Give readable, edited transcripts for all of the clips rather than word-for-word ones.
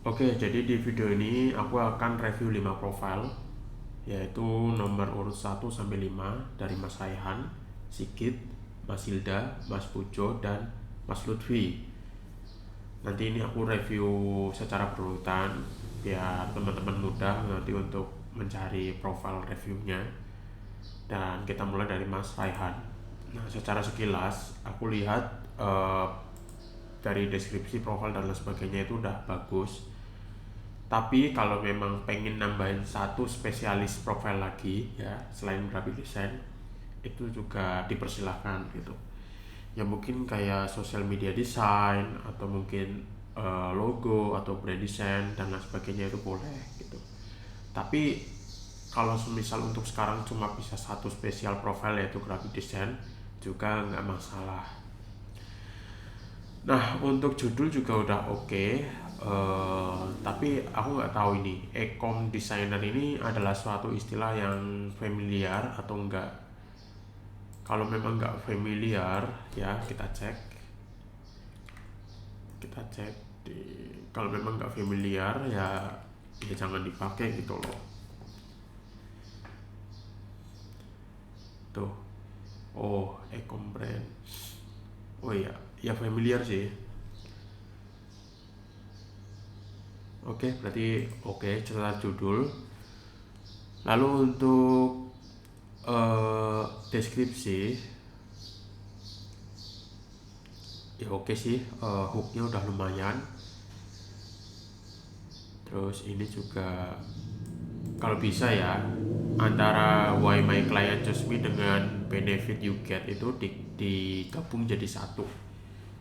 Oke, jadi di video ini aku akan review 5 profil, yaitu nomor urut 1 sampai 5 dari Mas Raihan, Sigit, Mas Hilda, Mas Pujo, dan Mas Lutfi. Nanti ini aku review secara berurutan biar teman-teman mudah nanti untuk mencari profil reviewnya. Dan kita mulai dari Mas Raihan. Nah, secara sekilas aku lihat dari deskripsi profil dan lain sebagainya itu udah bagus. Tapi kalau memang pengen nambahin satu spesialis profil lagi ya selain graphic design, itu juga dipersilahkan gitu. Ya mungkin kayak social media design atau mungkin logo atau brand design dan lain sebagainya itu boleh gitu. Tapi kalau semisal untuk sekarang cuma bisa satu spesial profile yaitu graphic design juga nggak masalah. Nah, untuk judul juga udah oke. Tapi aku nggak tahu ini ecom designer ini adalah suatu istilah yang familiar atau enggak. Kalau memang nggak familiar ya kita cek di, kalau memang nggak familiar ya jangan dipakai gitu loh. Tuh, oh ecom brand, oh iya ya familiar sih. Oke, berarti oke setelah judul. Lalu untuk deskripsi ya oke sih, hooknya udah lumayan. Terus ini juga kalau bisa ya antara why my client choose me dengan benefit you get itu digabung jadi satu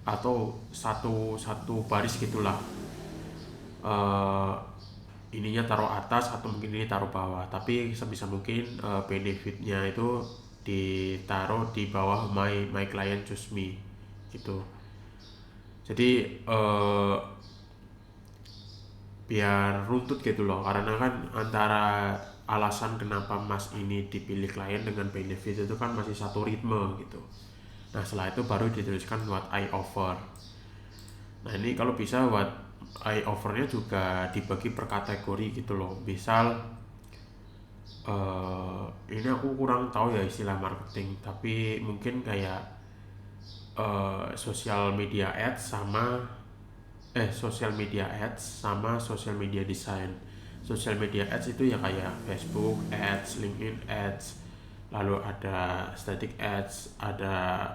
atau satu satu baris gitulah. eh Ininya taruh atas atau mungkin ini taruh bawah, tapi sebisa mungkin benefitnya itu ditaruh di bawah my client choose me gitu. Jadi biar runtut gitu loh, karena kan antara alasan kenapa mas ini dipilih klien dengan benefit itu kan masih satu ritme gitu. Nah setelah itu baru dituliskan what I offer. Nah ini kalau bisa what I offernya juga dibagi per kategori gitu loh. Misal ini aku kurang tahu ya istilah marketing, tapi mungkin kayak social media ads sama social media ads sama social media design. Social media ads itu ya kayak Facebook ads, LinkedIn ads, lalu ada static ads, ada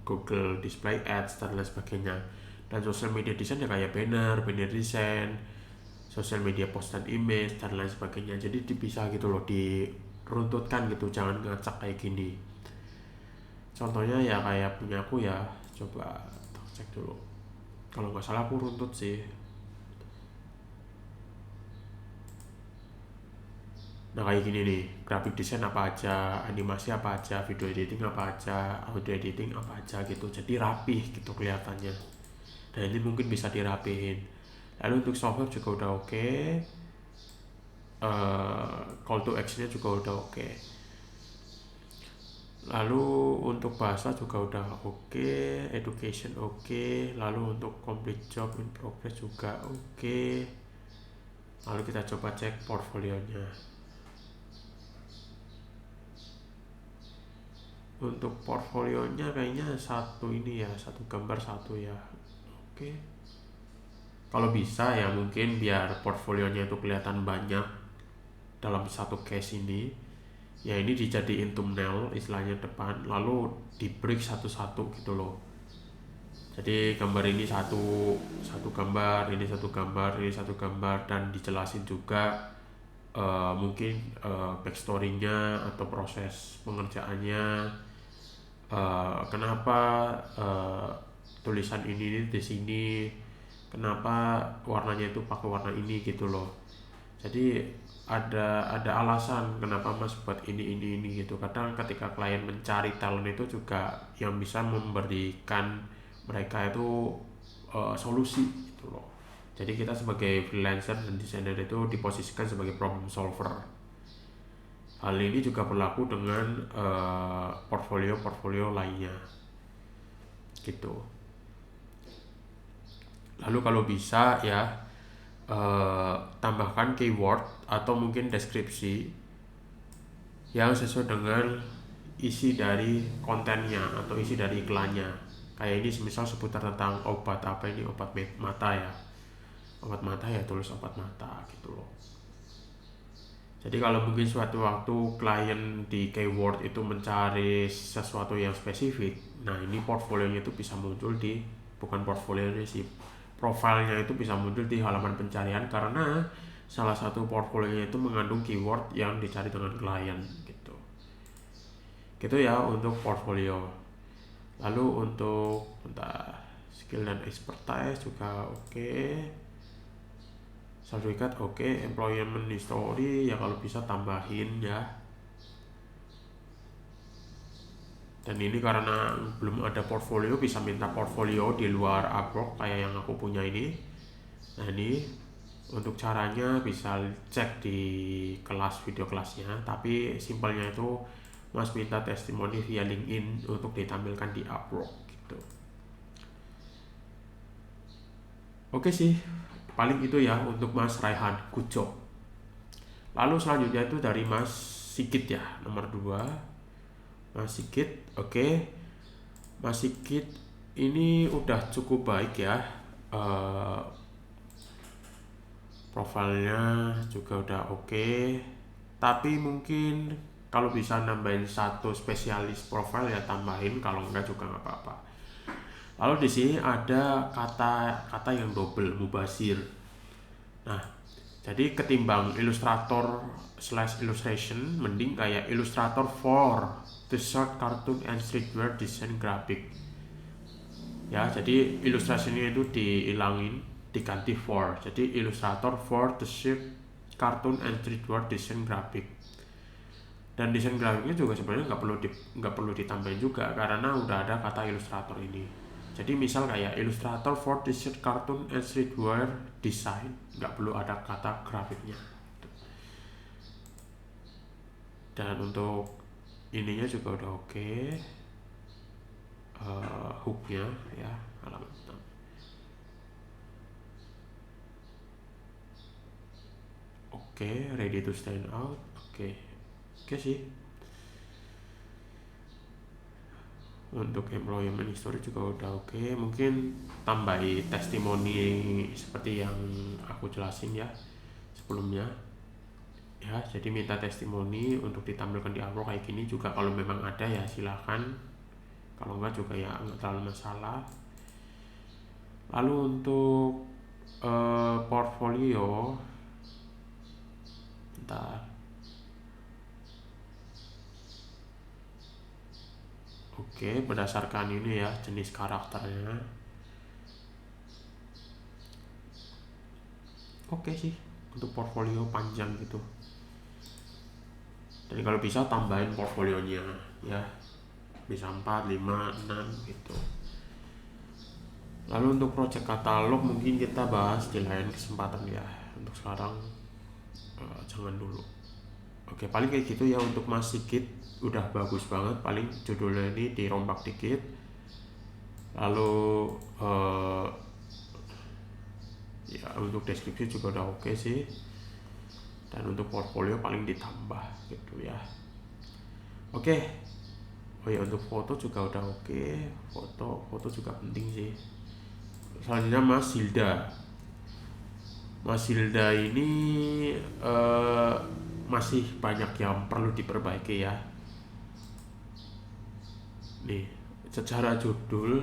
Google display ads dan lain sebagainya. Dan social media design ya kayak banner design, social media post dan image dan lain sebagainya. Jadi dipisah gitu loh, diruntutkan gitu, jangan ngacak kayak gini. Contohnya ya kayak punya aku ya, coba cek dulu. Kalau nggak salah aku runtut sih. Nah kayak gini nih, graphic design apa aja, animasi apa aja, video editing apa aja, audio editing apa aja gitu. Jadi rapih gitu kelihatannya. Dan ini mungkin bisa dirapihin. Lalu untuk software juga udah oke. Call to actionnya juga udah oke. Lalu untuk bahasa juga udah oke, education oke, lalu untuk complete job in progress juga oke. Lalu kita coba cek portfolionya. Untuk portfolionya kayaknya satu ini ya, satu gambar satu ya. Oke. Kalau bisa ya mungkin biar portfolionya itu kelihatan banyak dalam satu case ini. Ya ini dijadiin thumbnail istilahnya depan, lalu di break satu-satu gitu loh. Jadi gambar ini satu satu gambar, ini satu gambar, ini satu gambar, dan dijelasin juga mungkin backstory-nya atau proses pengerjaannya, kenapa tulisan ini di sini, kenapa warnanya itu pakai warna ini gitu loh. Jadi ada alasan kenapa mas buat ini gitu. Kadang ketika klien mencari talent itu juga yang bisa memberikan mereka itu solusi gitu loh. Jadi kita sebagai freelancer dan desainer itu diposisikan sebagai problem solver. Hal ini juga berlaku dengan portfolio-portfolio lainnya gitu. Lalu kalau bisa ya tambahkan keyword atau mungkin deskripsi yang sesuai dengan isi dari kontennya atau isi dari iklannya. Kayak ini misal seputar tentang obat apa ini, obat mata ya. Obat mata ya tulis obat mata gitu loh. Jadi kalau mungkin suatu waktu klien di keyword itu mencari sesuatu yang spesifik, nah ini portfolionya itu bisa muncul di, bukan portfolionya sih, profilnya itu bisa muncul di halaman pencarian karena salah satu portfolionya itu mengandung keyword yang dicari dengan klien gitu. Gitu ya untuk portfolio. Lalu untuk skill dan expertise juga oke. Sertifikat oke. Employment history ya kalau bisa tambahin ya. Dan ini karena belum ada portfolio, bisa minta portfolio di luar Upwork kayak yang aku punya ini. Nah ini untuk caranya bisa cek di kelas video kelasnya, tapi simpelnya itu Mas minta testimoni via LinkedIn untuk ditampilkan di Upwork gitu. Oke sih, paling itu ya untuk Mas Raihan, good job. Lalu selanjutnya itu dari Mas Sigit ya, nomor 2. Mas Sigit, oke. Mas Sigit ini udah cukup baik ya. Profilnya juga udah oke. Tapi mungkin kalau bisa nambahin satu spesialis profil ya tambahin, kalau enggak juga nggak apa-apa. Lalu di sini ada kata yang double, mubazir. Nah, jadi ketimbang Illustrator / illustration, mending kayak Illustrator for t-shirt, cartoon, and streetwear design graphic. Ya, jadi ilustrasinya itu dihilangin, diganti for. Jadi Illustrator for t-shirt, cartoon, and streetwear design graphic. Dan desain grafiknya juga sebenarnya nggak perlu ditambahin juga karena udah ada kata Illustrator ini. Jadi misal kayak Illustrator for t-shirt, cartoon, and streetwear design, nggak perlu ada kata grafiknya. Dan untuk ininya juga udah oke. Hooknya ya, halaman pertama. Oke, ready to stand out. Oke sih. Untuk employment history juga udah oke. Mungkin tambahi testimoni seperti yang aku jelasin ya sebelumnya ya. Jadi minta testimoni untuk ditampilkan di Upwork kayak gini juga, kalau memang ada ya silahkan, kalau enggak juga ya enggak terlalu masalah. Lalu untuk portfolio, bentar. Oke, berdasarkan ini ya jenis karakternya. Oke sih untuk portfolio panjang gitu. Dan kalau bisa tambahin portfolionya ya, bisa 4, 5, 6 gitu. Lalu untuk project katalog mungkin kita bahas di lain kesempatan ya. Untuk sekarang jangan dulu. Oke, paling kayak gitu ya untuk Mas Sigit, udah bagus banget. Paling judulnya ini dirombak dikit. Lalu ya untuk deskripsi juga udah oke sih. Dan untuk portfolio paling ditambah gitu ya. Oke. Oh ya, untuk foto juga udah oke. Foto juga penting sih. Selanjutnya Mas Hilda ini masih banyak yang perlu diperbaiki ya. Nih, secara judul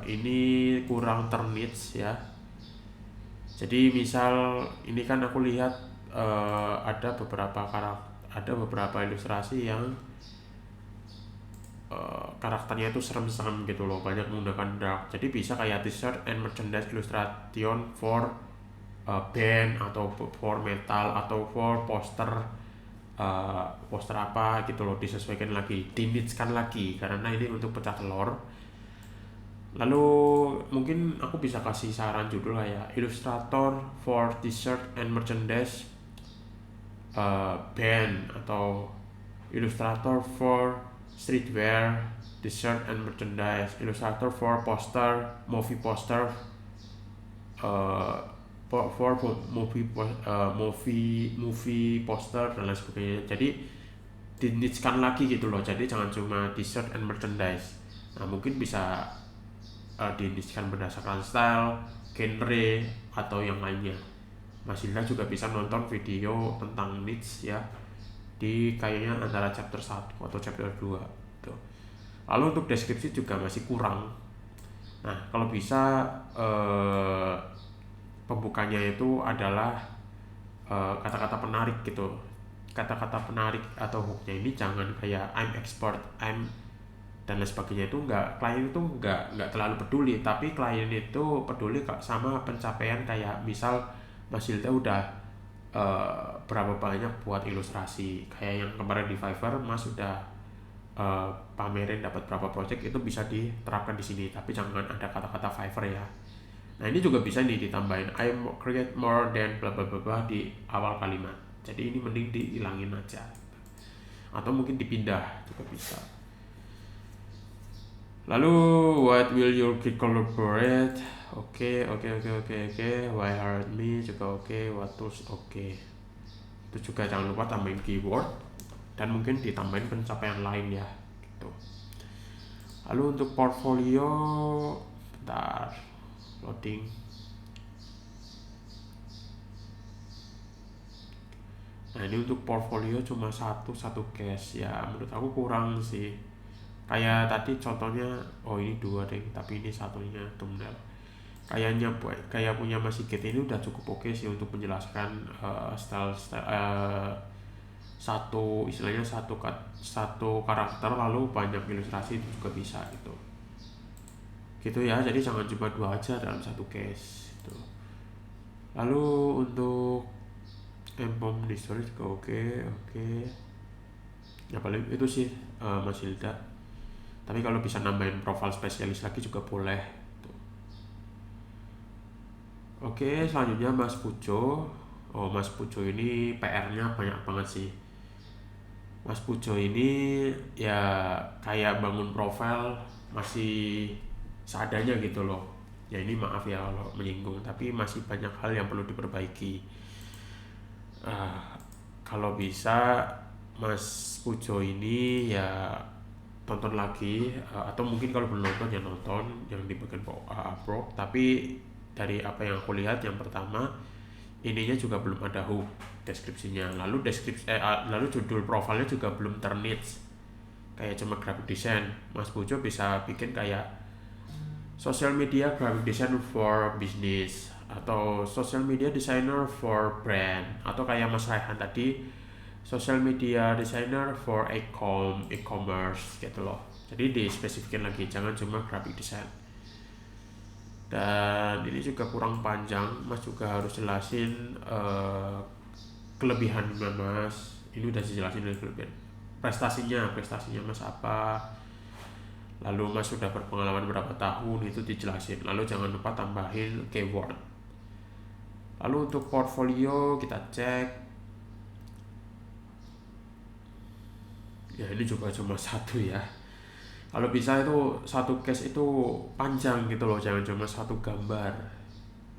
ini kurang terniche ya. Jadi misal ini kan aku lihat ada beberapa ilustrasi yang karakternya itu serem-serem gitu loh, banyak menggunakan dark. Jadi bisa kayak t-shirt and merchandise illustration for band atau for metal atau for poster apa gitu loh, disesuaikan lagi, dinichkan lagi karena ini untuk pecah telur. Lalu mungkin aku bisa kasih saran judul kayak Illustrator for t-shirt and merchandise band, atau Illustrator for streetwear t-shirt and merchandise, Illustrator for poster, movie poster for movie poster dan lain sebagainya. Jadi dinichkan lagi gitu loh, jadi jangan cuma t-shirt and merchandise. Nah mungkin bisa dinichkan berdasarkan style, genre, atau yang lainnya. Mas Hilda juga bisa nonton video tentang niche ya di kayaknya antara chapter 1 atau chapter 2 gitu. Lalu untuk deskripsi juga masih kurang. Nah kalau bisa pembukanya itu adalah kata-kata penarik gitu. Kata-kata penarik atau hooknya ini jangan kayak I'm expert, I'm dan lain sebagainya. Itu enggak, klien itu enggak terlalu peduli, tapi klien itu peduli sama pencapaian. Kayak misal Mas Hilda udah berapa banyak buat ilustrasi, kayak yang kemarin di Fiverr Mas udah pamerin dapat berapa project, itu bisa diterapkan di sini, tapi jangan ada kata-kata Fiverr ya. Nah ini juga bisa nih ditambahin I create more than bla bla bla di awal kalimat. Jadi ini mending dihilangin aja, atau mungkin dipindah juga bisa. Lalu what will you collaborate? Oke. Why hire me juga oke. What tools oke. Itu juga jangan lupa tambahin keyword dan mungkin ditambahin pencapaian lain ya gitu. Lalu untuk portfolio, bentar loading. Nah ini untuk portfolio cuma satu case ya, menurut aku kurang sih. Kayak tadi contohnya, oh ini 2 deh, tapi ini satunya tunggal. Kayak punya Mas Sigit ini udah cukup oke sih untuk menjelaskan style istilahnya satu karakter lalu banyak ilustrasi, itu juga bisa gitu ya. Jadi jangan cuma 2 aja dalam satu case gitu. Lalu untuk emblem di story juga oke. Ya paling itu sih Mas Hilda. Tapi kalau bisa nambahin profil spesialis lagi juga boleh tuh. Oke, selanjutnya Mas Pujo. Mas Pujo ini PR-nya banyak banget sih. Mas Pujo ini ya kayak bangun profil masih seadanya gitu loh. Ya ini maaf ya kalau menyinggung, tapi masih banyak hal yang perlu diperbaiki. Kalau bisa Mas Pujo ini ya tonton lagi, atau mungkin kalau belum nonton ya nonton yang di bagian pro. Tapi dari apa yang aku lihat, yang pertama ininya juga belum ada hook deskripsinya, lalu lalu judul profilnya juga belum terniche, kayak cuma graphic design. Mas Pujo bisa bikin kayak social media graphic design for business, atau social media designer for brand, atau kayak Mas Raihan tadi social media designer for e-commerce gitu loh. Jadi dispesifikin lagi, jangan cuma graphic design. Dan ini juga kurang panjang, Mas juga harus jelasin kelebihannya Mas. Ini udah dijelasin dari kelebihan. Prestasinya Mas apa, lalu Mas sudah berpengalaman berapa tahun, itu dijelasin. Lalu jangan lupa tambahin keyword. Lalu untuk portfolio kita cek. Ya ini juga cuma satu ya. Kalau bisa itu satu case itu panjang gitu loh, jangan cuma satu gambar.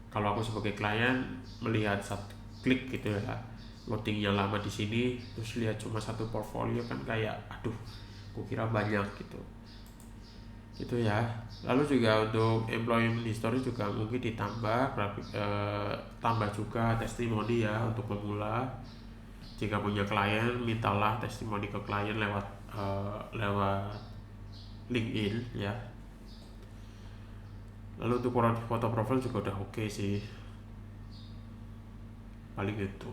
Kalau aku sebagai klien melihat satu klik gitu ya, loadingnya lama di sini, terus lihat cuma satu portfolio kan kayak aduh, kukira banyak gitu ya. Lalu juga untuk employment history juga mungkin ditambah tambah juga testimoni ya untuk pemula. Jika punya klien, mintalah testimoni ke klien lewat LinkedIn ya. Lalu untuk foto profil juga udah oke sih, paling gitu.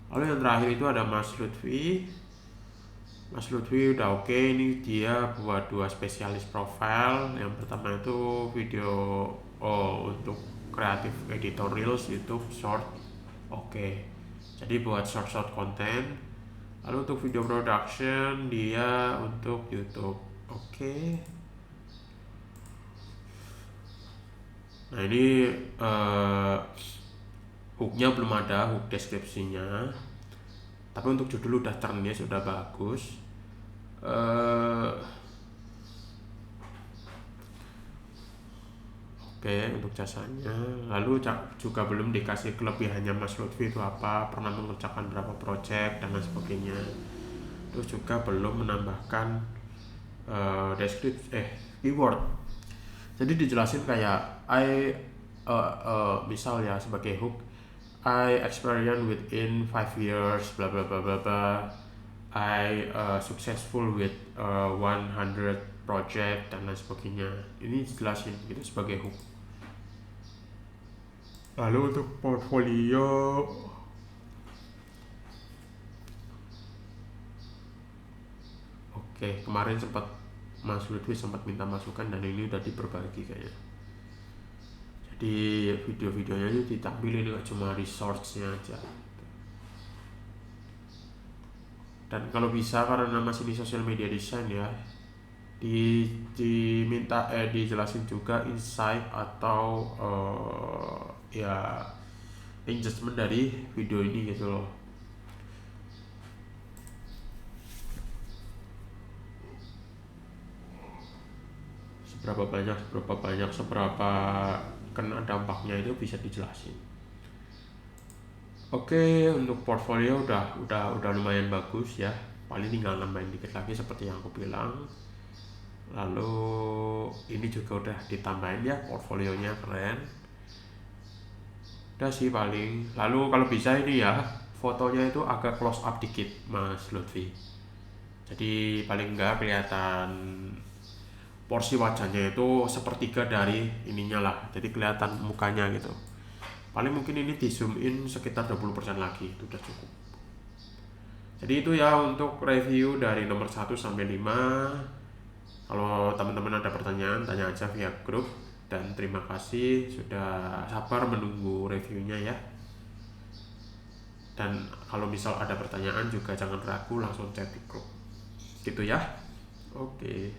Lalu yang terakhir itu ada Mas Lutfi udah oke. Ini dia buat 2 spesialis profil. Yang pertama itu video untuk kreatif editor reels, YouTube short oke. Jadi buat short konten. Lalu untuk video production dia untuk YouTube oke. Nah ini hooknya belum ada, hook deskripsinya, tapi untuk judul udah ternis, sudah bagus. Oke, untuk jasanya. Lalu juga belum dikasih kelebihannya Mas Lutfi itu apa, pernah mengerjakan berapa project dan lain sebagainya. Terus juga belum menambahkan deskripsi keyword. Jadi dijelasin kayak misal ya sebagai hook, I experience within 5 years bla bla bla bla bla. I successful with 100 project dan lain sebagainya. Ini dijelasin gitu sebagai hook. Lalu untuk portfolio, oke, kemarin sempat Mas Lutfi sempat minta masukan dan ini udah diperbaiki kayaknya. Jadi video-videonya itu ditampilin nggak cuma resource-nya aja. Dan kalau bisa karena Mas ini social media design ya, diminta dijelasin juga insight atau ya engagement dari video ini gitu loh. Seberapa kena dampaknya itu bisa dijelasin. Oke, untuk portfolio udah lumayan bagus ya. Paling tinggal nambahin dikit lagi seperti yang aku bilang. Lalu ini juga udah ditambahin ya, portfolionya keren. Udah sih paling. Lalu kalau bisa ini ya, fotonya itu agak close up dikit Mas Lutfi. Jadi paling enggak kelihatan porsi wajahnya itu sepertiga dari ininya lah. Jadi kelihatan mukanya gitu. Paling mungkin ini di zoom in sekitar 20% lagi, itu udah cukup. Jadi itu ya untuk review dari nomor 1 sampai 5. Kalau teman-teman ada pertanyaan, tanya aja via grup. Dan terima kasih sudah sabar menunggu reviewnya ya. Dan kalau misal ada pertanyaan juga jangan ragu, langsung chat di grup. Gitu ya. Oke.